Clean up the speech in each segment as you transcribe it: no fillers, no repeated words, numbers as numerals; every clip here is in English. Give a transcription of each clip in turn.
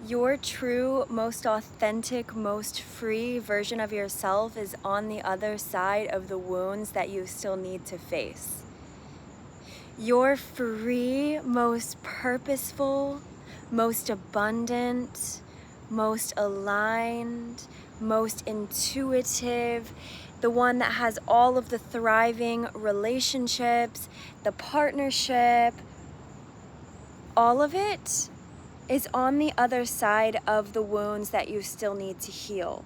Your true, most authentic, most free version of yourself is on the other side of the wounds that you still need to face. Your free, most purposeful, most abundant, most aligned, most intuitive, the one that has all of the thriving relationships, the partnership, all of it is on the other side of the wounds that you still need to heal.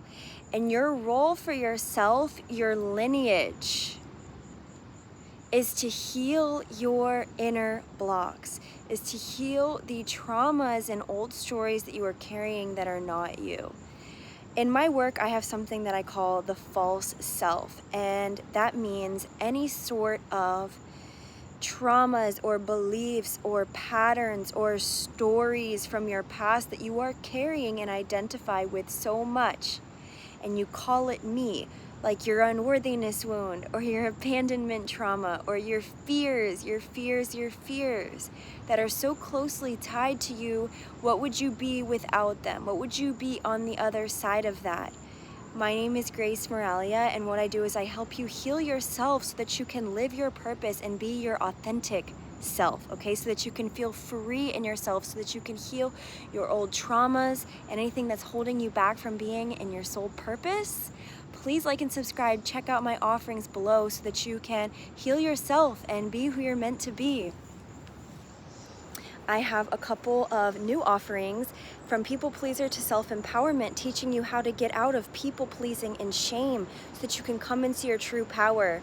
And your role for yourself, your lineage, is to heal your inner blocks, is to heal the traumas and old stories that you are carrying that are not you. In my work, I have something that I call the false self, and that means any sort of traumas or beliefs or patterns or stories from your past that you are carrying and identify with so much, and you call it me, like your unworthiness wound or your abandonment trauma or your fears that are so closely tied to you. What would you be without them? What would you be on the other side of that? My name is Grace Moralia, and what I do is I help you heal yourself so that you can live your purpose and be your authentic self, okay? So that you can feel free in yourself, so that you can heal your old traumas and anything that's holding you back from being in your soul purpose. Please like and subscribe. Check out my offerings below so that you can heal yourself and be who you're meant to be. I have a couple of new offerings, from people pleaser to self-empowerment, teaching you how to get out of people pleasing and shame so that you can come into your true power.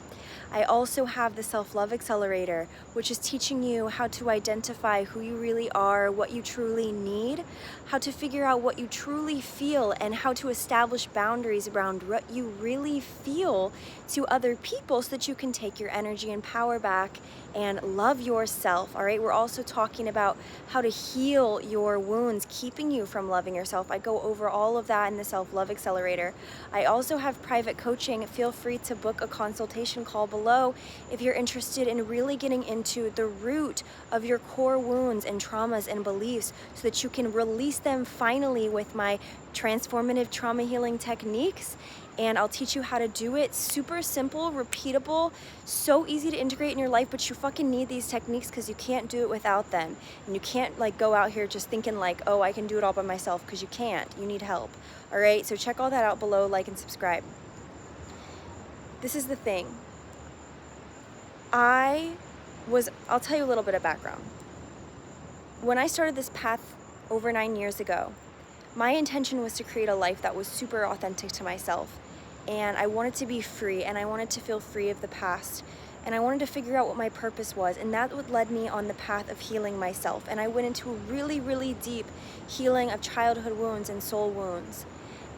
I also have the Self Love Accelerator, which is teaching you how to identify who you really are, what you truly need, how to figure out what you truly feel, and how to establish boundaries around what you really feel to other people so that you can take your energy and power back and love yourself. All right, we're also talking about how to heal your wounds keeping you from loving yourself. I go over all of that in the Self Love Accelerator. I also have private coaching. Feel free to book a consultation call below if you're interested in really getting into the root of your core wounds and traumas and beliefs so that you can release them finally with my transformative trauma healing techniques. And I'll teach you how to do it. Super simple, repeatable, so easy to integrate in your life, but you fucking need these techniques because you can't do it without them. And you can't like go out here just thinking like, oh, I can do it all by myself, because you can't. You need help. All right, so check all that out below, like and subscribe. This is the thing. I'll tell you a little bit of background. When I started this path over 9 years ago, my intention was to create a life that was super authentic to myself. And I wanted to be free, and I wanted to feel free of the past. And I wanted to figure out what my purpose was, and that would led me on the path of healing myself. And I went into a really, really deep healing of childhood wounds and soul wounds.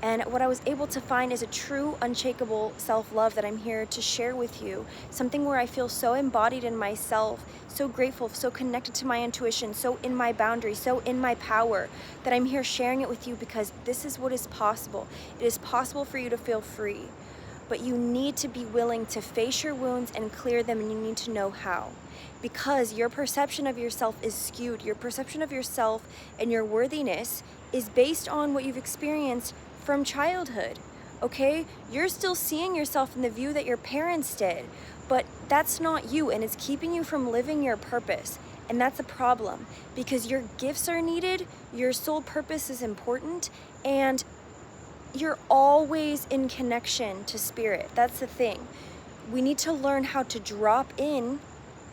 And what I was able to find is a true, unshakable self-love that I'm here to share with you. Something where I feel so embodied in myself, so grateful, so connected to my intuition, so in my boundaries, so in my power, that I'm here sharing it with you because this is what is possible. It is possible for you to feel free, but you need to be willing to face your wounds and clear them, and you need to know how. Because your perception of yourself is skewed. Your perception of yourself and your worthiness is based on what you've experienced from childhood, okay? You're still seeing yourself in the view that your parents did, but that's not you, and it's keeping you from living your purpose. And that's a problem, because your gifts are needed, your soul purpose is important, and you're always in connection to spirit. That's the thing. We need to learn how to drop in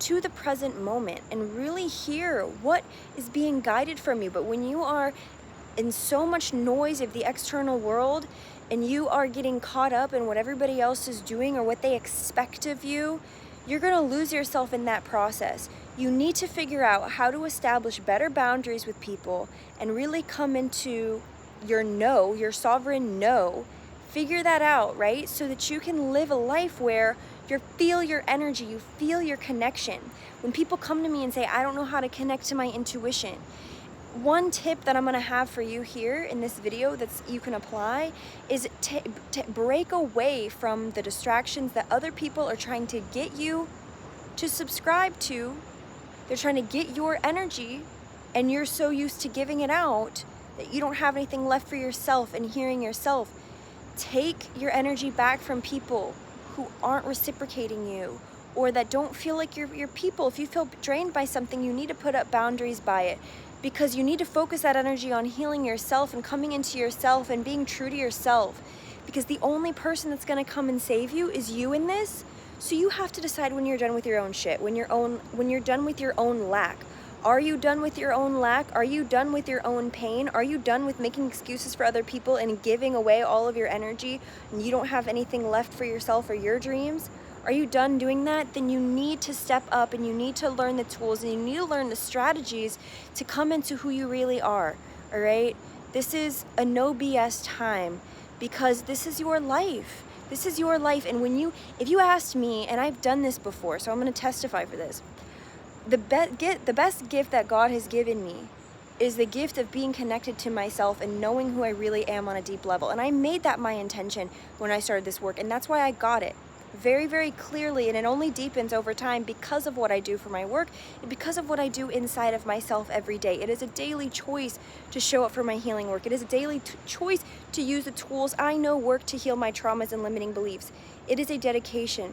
to the present moment and really hear what is being guided from you. But when you are in so much noise of the external world and you are getting caught up in what everybody else is doing or what they expect of you, you're going to lose yourself in that process. You need to figure out how to establish better boundaries with people and really come into your no, your sovereign no. Figure that out, right? So that you can live a life where you feel your energy, you feel your connection. When people come to me and say, I don't know how to connect to my intuition, one tip that I'm going to have for you here in this video that you can apply is to break away from the distractions that other people are trying to get you to subscribe to. They're trying to get your energy, and you're so used to giving it out that you don't have anything left for yourself and hearing yourself, take your energy back from people who aren't reciprocating you or that don't feel like you're people. If you feel drained by something, you need to put up boundaries by it, because you need to focus that energy on healing yourself and coming into yourself and being true to yourself, because the only person that's going to come and save you is you in this. So you have to decide when you're done with your own shit, when you're done with your own lack. Are you done with your own lack? Are you done with your own pain? Are you done with making excuses for other people and giving away all of your energy and you don't have anything left for yourself or your dreams? Are you done doing that? Then you need to step up and you need to learn the tools and you need to learn the strategies to come into who you really are, all right? This is a no BS time, because this is your life. This is your life. And if you asked me, and I've done this before, so I'm going to testify for this, the best gift that God has given me is the gift of being connected to myself and knowing who I really am on a deep level. And I made that my intention when I started this work, and that's why I got it very, very clearly, and it only deepens over time because of what I do for my work and because of what I do inside of myself every day. It is a daily choice to show up for my healing work. It is a daily choice to use the tools I know work to heal my traumas and limiting beliefs. It is a dedication.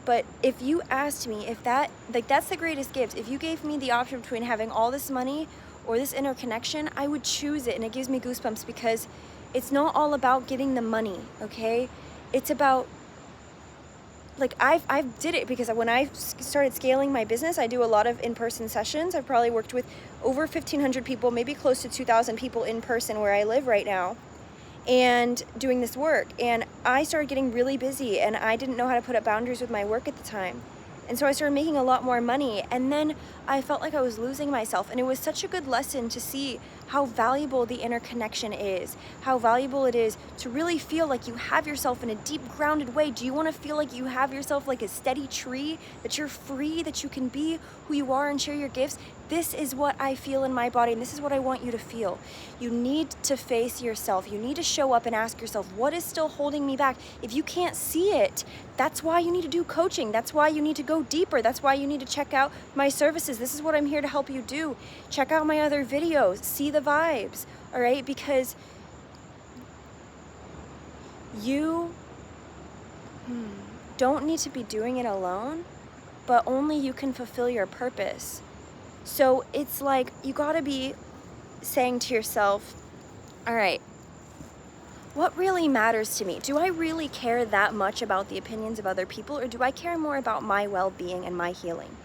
But if you asked me if that's the greatest gift, if you gave me the option between having all this money or this inner connection, I would choose it. And it gives me goosebumps, because it's not all about getting the money, okay? It's about, like, I've did it because when I started scaling my business, I do a lot of in-person sessions. I've probably worked with over 1,500 people, maybe close to 2,000 people in person where I live right now, and doing this work. And I started getting really busy, and I didn't know how to put up boundaries with my work at the time. And so I started making a lot more money, and then I felt like I was losing myself. And it was such a good lesson to see how valuable the inner connection is, how valuable it is to really feel like you have yourself in a deep, grounded way. Do you want to feel like you have yourself like a steady tree, that you're free, that you can be who you are and share your gifts? This is what I feel in my body, and this is what I want you to feel. You need to face yourself. You need to show up and ask yourself, what is still holding me back? If you can't see it, that's why you need to do coaching. That's why you need to go deeper. That's why you need to check out my services. This is what I'm here to help you do. Check out my other videos. See the vibes, all right? Because you don't need to be doing it alone, but only you can fulfill your purpose. So it's like you gotta be saying to yourself, all right, what really matters to me? Do I really care that much about the opinions of other people, or do I care more about my well-being and my healing?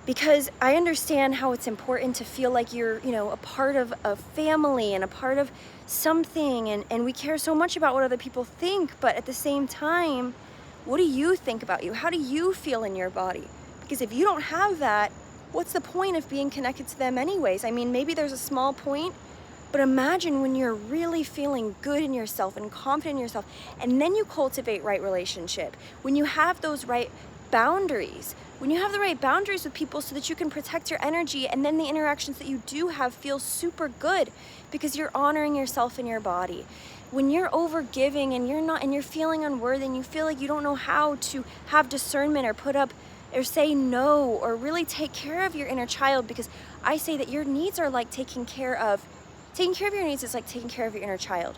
Because I understand how it's important to feel like you're, a part of a family and a part of something, and we care so much about what other people think, but at the same time, what do you think about you? How do you feel in your body? Because if you don't have that, what's the point of being connected to them anyways? I mean, maybe there's a small point, but imagine when you're really feeling good in yourself and confident in yourself, and then you cultivate right relationship, when you have those right boundaries, when you have the right boundaries with people so that you can protect your energy, and then the interactions that you do have feel super good because you're honoring yourself in your body. When you're over giving and you're feeling unworthy and you feel like you don't know how to have discernment or put up or say no or really take care of your inner child, because I say that your needs are like taking care of your needs is like taking care of your inner child.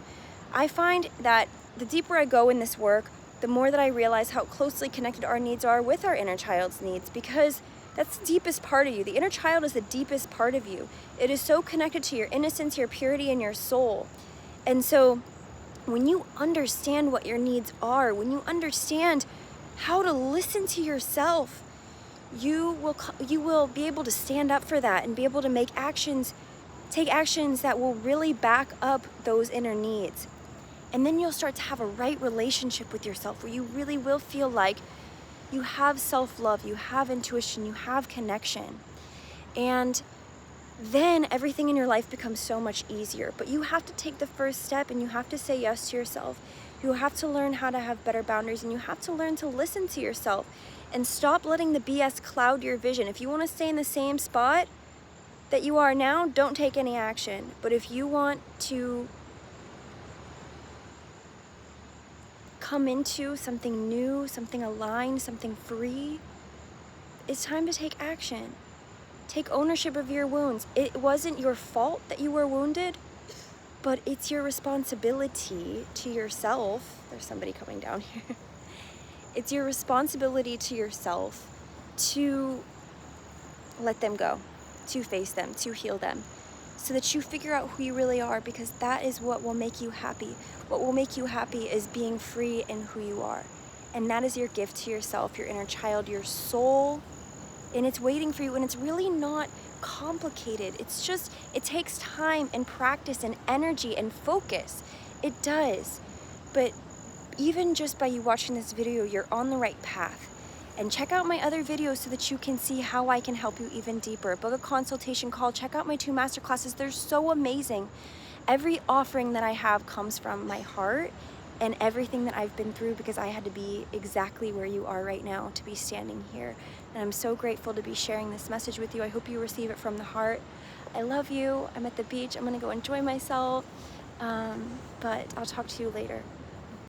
I find that the deeper I go in this work, the more that I realize how closely connected our needs are with our inner child's needs, because that's the deepest part of you. The inner child is the deepest part of you. It is so connected to your innocence, your purity, and your soul. And so when you understand what your needs are, when you understand how to listen to yourself, you will be able to stand up for that and be able to take actions that will really back up those inner needs. And then you'll start to have a right relationship with yourself, where you really will feel like you have self-love, you have intuition, you have connection. And then everything in your life becomes so much easier. But you have to take the first step, and you have to say yes to yourself. You have to learn how to have better boundaries, and you have to learn to listen to yourself and stop letting the BS cloud your vision. If you want to stay in the same spot that you are now, don't take any action. But if you want to come into something new, something aligned, something free, it's time to take action. Take ownership of your wounds. It wasn't your fault that you were wounded. But it's your responsibility to yourself. There's somebody coming down here. It's your responsibility to yourself to let them go, to face them, to heal them, so that you figure out who you really are, because that is what will make you happy. What will make you happy is being free in who you are. And that is your gift to yourself, your inner child, your soul. And it's waiting for you, and it's really not complicated. It's just, it takes time and practice and energy and focus. It does. But even just by you watching this video, you're on the right path. And check out my other videos so that you can see how I can help you even deeper. Book a consultation call. Check out my 2 masterclasses. They're so amazing. Every offering that I have comes from my heart and everything that I've been through, because I had to be exactly where you are right now to be standing here. And I'm so grateful to be sharing this message with you. I hope you receive it from the heart. I love you. I'm at the beach. I'm going to go enjoy myself. But I'll talk to you later.